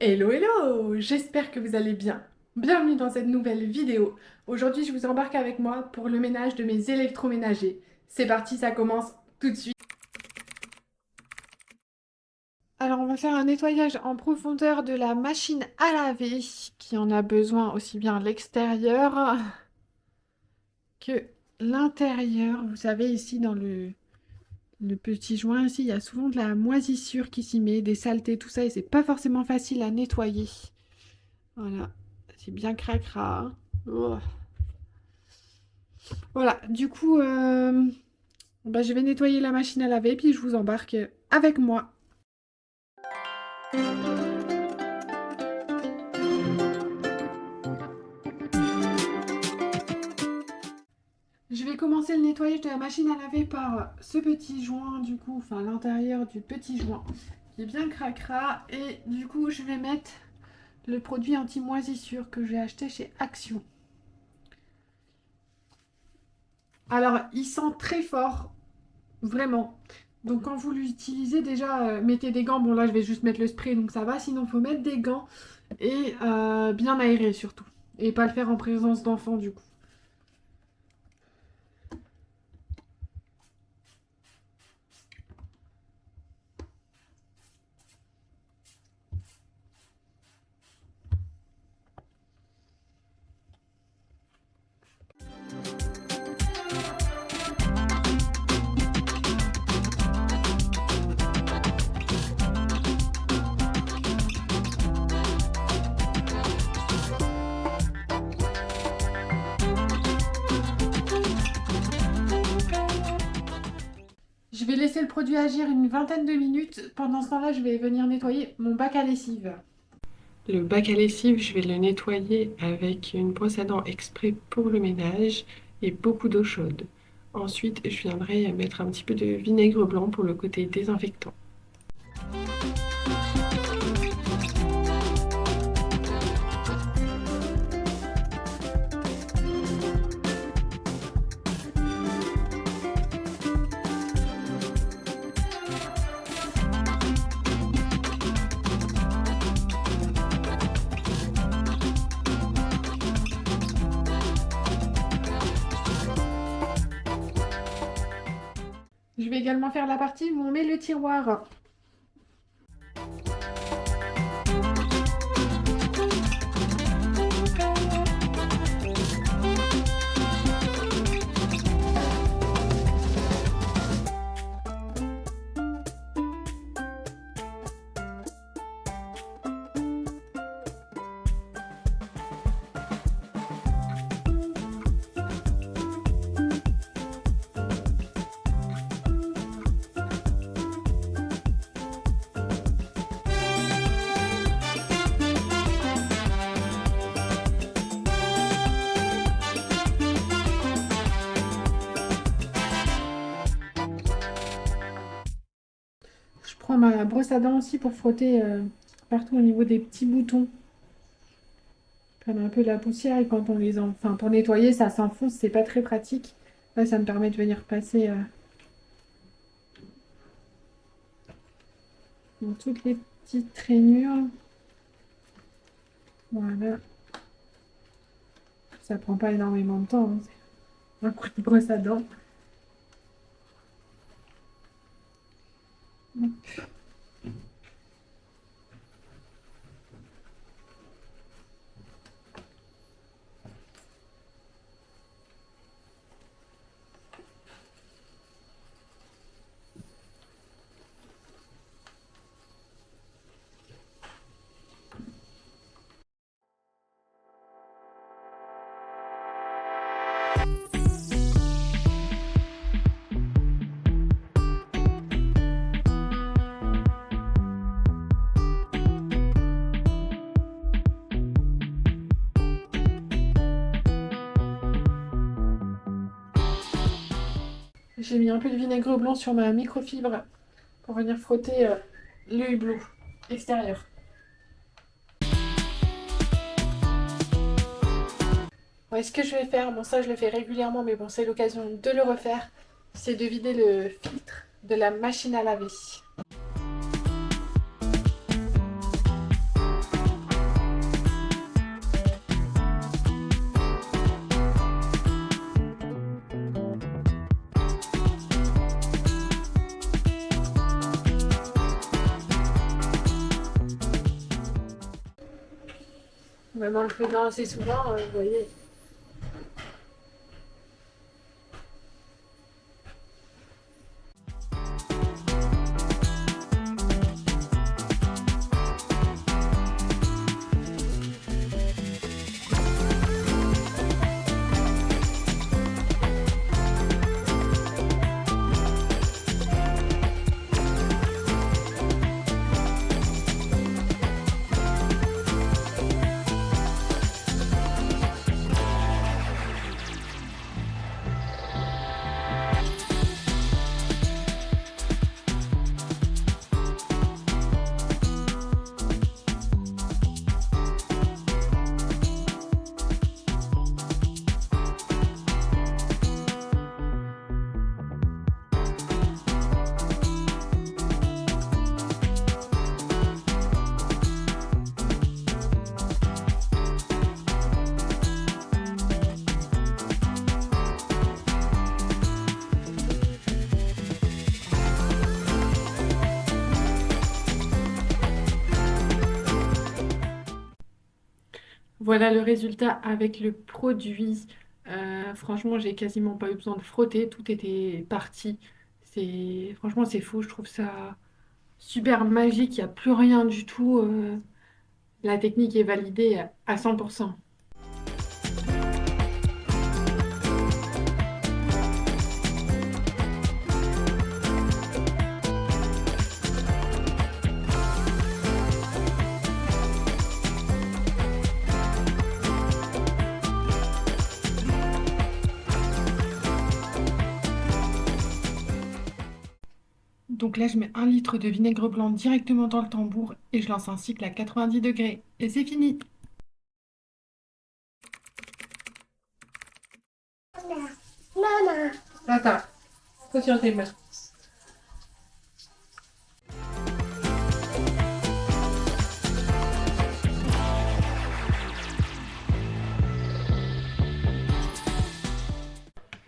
Hello hello, j'espère que vous allez bien. Bienvenue dans cette nouvelle vidéo. Aujourd'hui, je vous embarque avec moi pour le ménage de mes électroménagers. C'est parti, ça commence tout de suite. Alors, on va faire un nettoyage en profondeur de la machine à laver qui en a besoin aussi bien l'extérieur que l'intérieur. Vous savez, ici dans le petit joint, ici, il y a souvent de la moisissure qui s'y met, des saletés, tout ça, et c'est pas forcément facile à nettoyer. Voilà, c'est bien cracra. Oh. Voilà, du coup, bah, je vais nettoyer la machine à laver, puis je vous embarque avec moi. Je vais commencer le nettoyage de la machine à laver par ce petit joint, du coup, enfin l'intérieur du petit joint, qui est bien cracra. Et du coup, je vais mettre le produit anti-moisissure que j'ai acheté chez Action. Alors, il sent très fort, vraiment. Donc quand vous l'utilisez, déjà, mettez des gants. Bon, là, je vais juste mettre le spray, donc ça va. Sinon, il faut mettre des gants et bien aérer surtout. Et pas le faire en présence d'enfants, du coup. Je vais laisser le produit agir une vingtaine de minutes. Pendant ce temps-là, je vais venir nettoyer mon bac à lessive. Le bac à lessive, je vais le nettoyer avec une brosse à dents exprès pour le ménage et beaucoup d'eau chaude. Ensuite, je viendrai mettre un petit peu de vinaigre blanc pour le côté désinfectant. Je vais également faire la partie où on met le tiroir. Je prends ma brosse à dents aussi pour frotter partout au niveau des petits boutons. Prendre un peu la poussière et quand on les enfin pour nettoyer, ça s'enfonce, c'est pas très pratique. Là, ça me permet de venir passer dans toutes les petites rainures. Voilà. Ça prend pas énormément de temps, hein. C'est un coup de brosse à dents. J'ai mis un peu de vinaigre blanc sur ma microfibre pour venir frotter le hublot extérieur. Ouais, ce que je vais faire, bon ça je le fais régulièrement, mais bon c'est l'occasion de le refaire, c'est de vider le filtre de la machine à laver. Même en le faisant assez souvent, vous voyez. Voilà le résultat avec le produit. Franchement, j'ai quasiment pas eu besoin de frotter, tout était parti. Franchement, c'est fou, je trouve ça super magique, il n'y a plus rien du tout. La technique est validée à 100%. Donc là, je mets 1 litre de vinaigre blanc directement dans le tambour et je lance un cycle à 90 degrés. Et c'est fini! Tata, cocina te mains.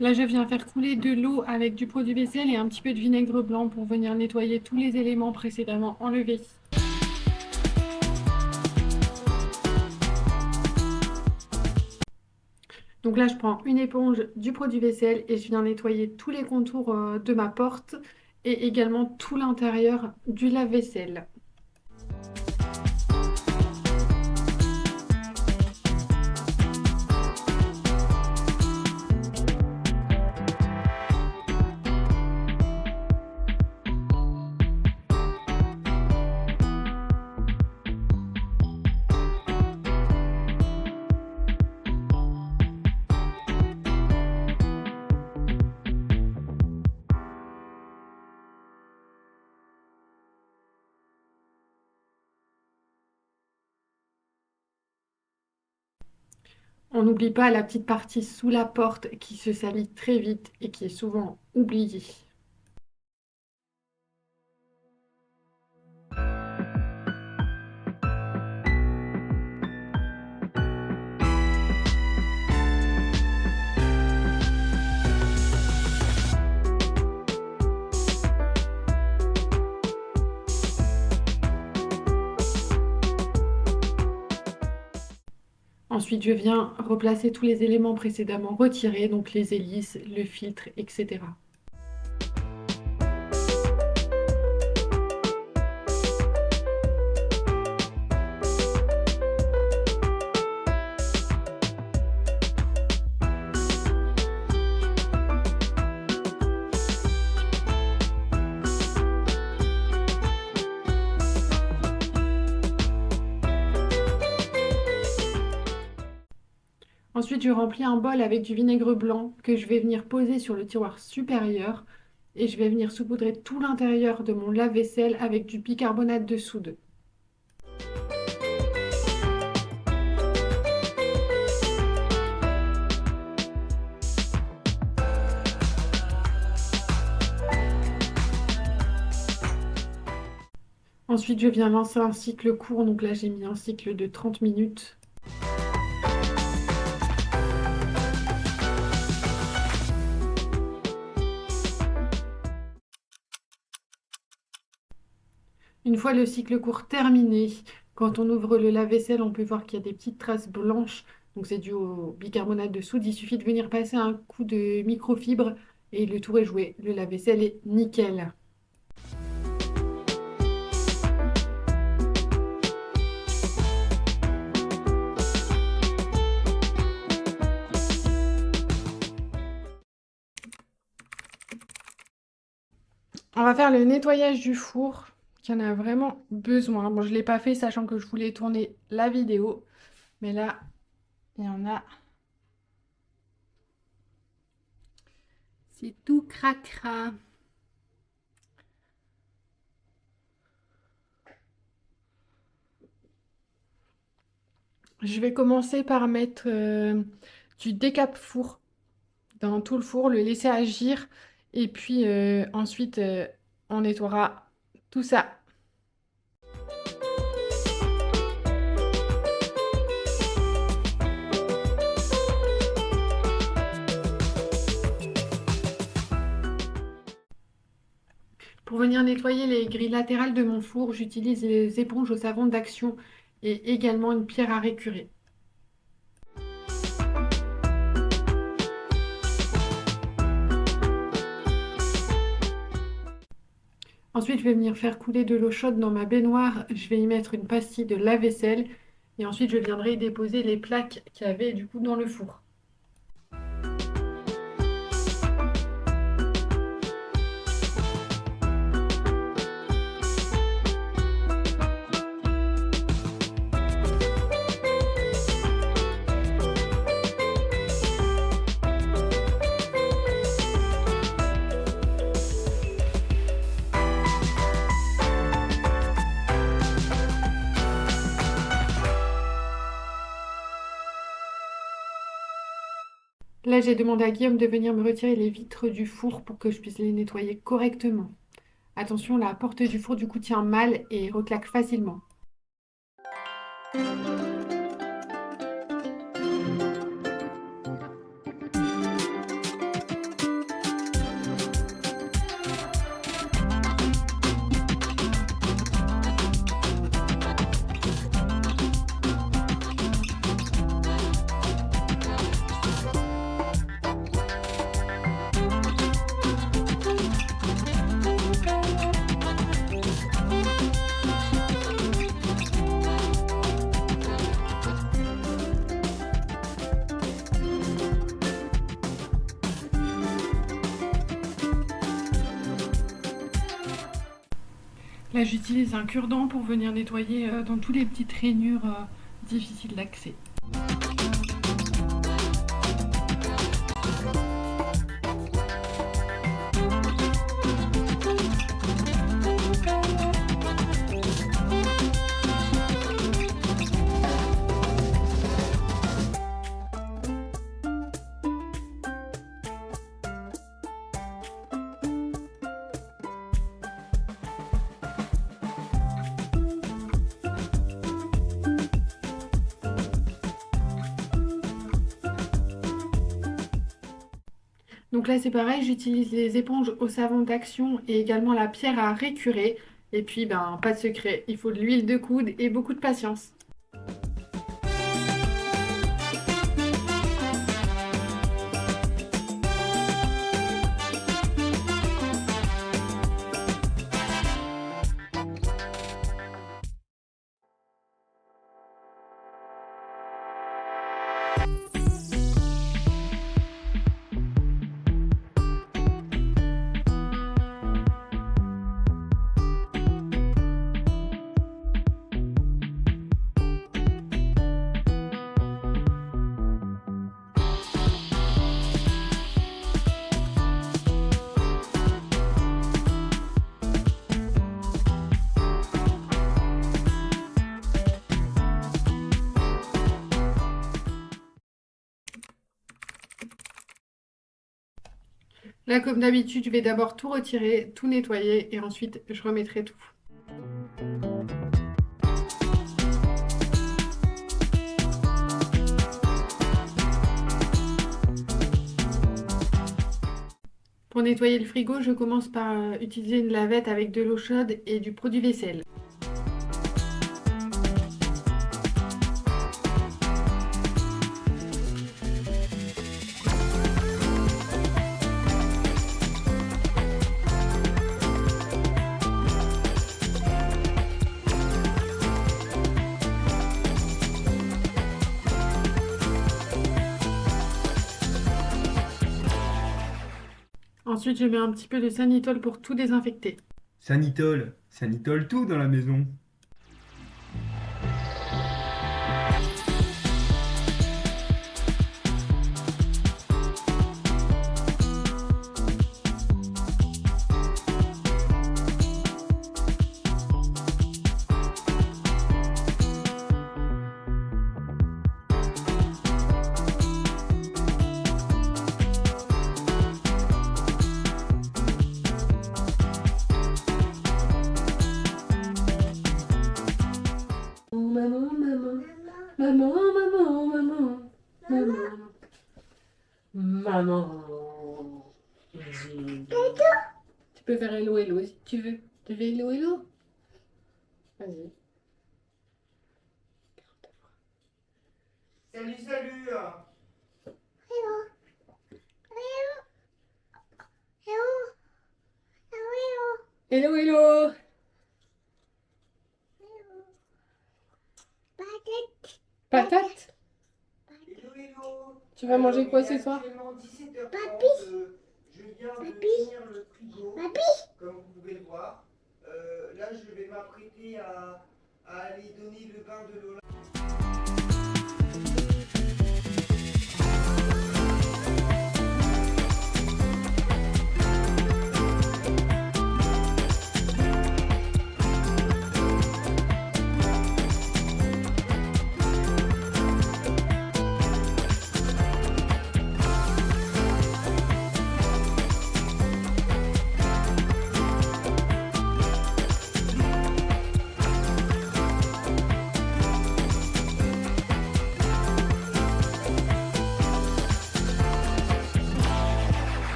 Là, je viens faire couler de l'eau avec du produit vaisselle et un petit peu de vinaigre blanc pour venir nettoyer tous les éléments précédemment enlevés. Donc là, je prends une éponge, du produit vaisselle et je viens nettoyer tous les contours de ma porte et également tout l'intérieur du lave-vaisselle. On n'oublie pas la petite partie sous la porte qui se salit très vite et qui est souvent oubliée. Ensuite, je viens replacer tous les éléments précédemment retirés, donc les hélices, le filtre, etc. Ensuite, je remplis un bol avec du vinaigre blanc que je vais venir poser sur le tiroir supérieur et je vais venir saupoudrer tout l'intérieur de mon lave-vaisselle avec du bicarbonate de soude. Ensuite, je viens lancer un cycle court, donc là j'ai mis un cycle de 30 minutes. Une fois le cycle court terminé, Quand on ouvre le lave-vaisselle, on peut voir qu'il y a des petites traces blanches. Donc c'est dû au bicarbonate de soude. Il suffit de venir passer un coup de microfibre et le tour est joué. Le lave-vaisselle est nickel. On va faire le nettoyage du four, qui en a vraiment besoin. Bon, je ne l'ai pas fait sachant que je voulais tourner la vidéo. Mais là, il y en a. C'est tout cracra. Je vais commencer par mettre du décap four dans tout le four, le laisser agir. Et puis ensuite, on nettoiera tout ça. Pour venir nettoyer les grilles latérales de mon four, j'utilise les éponges au savon d'Action et également une pierre à récurer. Ensuite, je vais venir faire couler de l'eau chaude dans ma baignoire. Je vais y mettre une pastille de lave-vaisselle et ensuite je viendrai y déposer les plaques qu'il y avait du coup dans le four. Là, j'ai demandé à Guillaume de venir me retirer les vitres du four pour que je puisse les nettoyer correctement. Attention, la porte du four du coup tient mal et reclaque facilement. Là, j'utilise un cure-dent pour venir nettoyer dans toutes les petites rainures difficiles d'accès. Donc là, c'est pareil, j'utilise les éponges au savon d'Action et également la pierre à récurer. Et puis, ben, pas de secret, il faut de l'huile de coude et beaucoup de patience. Là, comme d'habitude, je vais d'abord tout retirer, tout nettoyer et ensuite je remettrai tout. Pour nettoyer le frigo, je commence par utiliser une lavette avec de l'eau chaude et du produit vaisselle. Ensuite, je mets un petit peu de Sanitol pour tout désinfecter. Sanitol, sanitol tout dans la maison. Maman, maman, maman, maman, maman, maman, maman. Tu peux faire hello hello si tu veux. Tu veux hello hello? Vas-y. Salut, salut. Hello hello. Patate? Hello, hello. Tu vas manger quoi ce soir? Actuellement 17h30, je viens de finir le frigo, comme vous pouvez le voir. Là, je vais m'apprêter à aller donner le bain de Lola.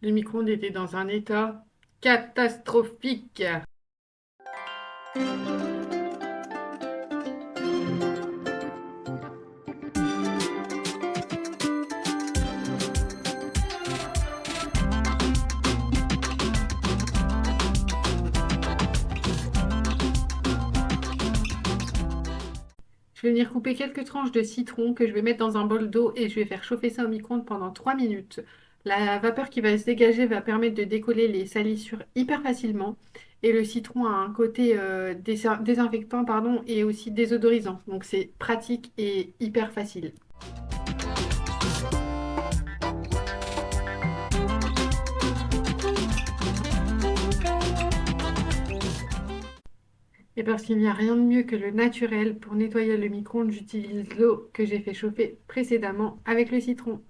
Le micro-ondes était dans un état catastrophique. Je vais venir couper quelques tranches de citron que je vais mettre dans un bol d'eau et je vais faire chauffer ça au micro-ondes pendant 3 minutes. La vapeur qui va se dégager va permettre de décoller les salissures hyper facilement. Et le citron a un côté désinfectant pardon, et aussi désodorisant. Donc c'est pratique et hyper facile. Et parce qu'il n'y a rien de mieux que le naturel pour nettoyer le micro-ondes, j'utilise l'eau que j'ai fait chauffer précédemment avec le citron.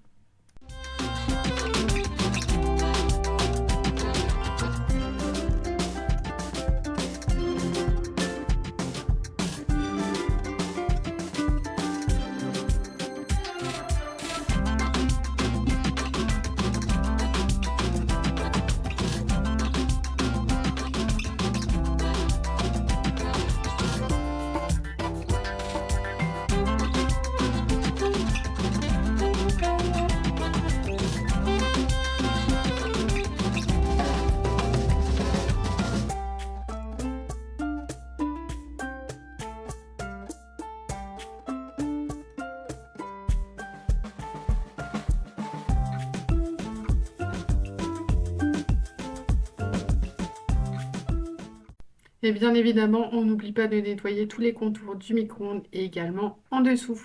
Et bien évidemment, on n'oublie pas de nettoyer tous les contours du micro-ondes et également en dessous.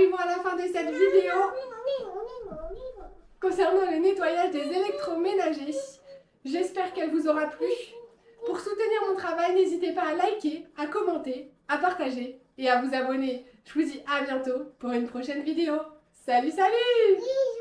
arrivons à la fin de cette vidéo concernant le nettoyage des électroménagers. J'espère qu'elle vous aura plu. Pour soutenir mon travail, n'hésitez pas à liker, à commenter, à partager et à vous abonner. Je vous dis à bientôt pour une prochaine vidéo. Salut, salut!